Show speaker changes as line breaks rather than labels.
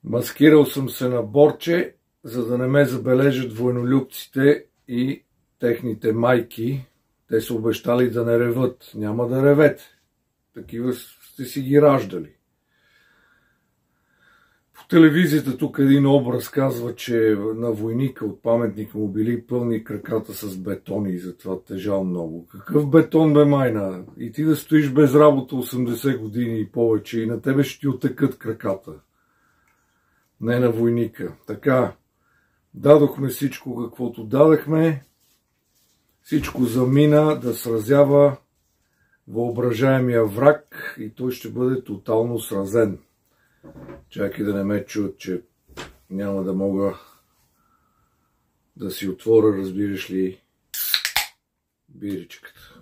Маскирал съм се на Борче, за да не ме забележат войнолюбците и техните майки. Те са обещали да не реват. Няма да ревете. Такива сте си ги раждали. По телевизията тук един образ казва, че на войника от паметника му били пълни краката с бетони и затова тежал много. Какъв бетон, бе, майна? И ти да стоиш без работа 80 години и повече и на тебе ще ти отекат краката. Не на войника. Така, дадохме всичко, каквото дадахме. Всичко замина да сразява въображаемия враг и той ще бъде тотално сразен. Чакай да не ме чуят, че няма да мога да си отворя, разбираш ли, биричката.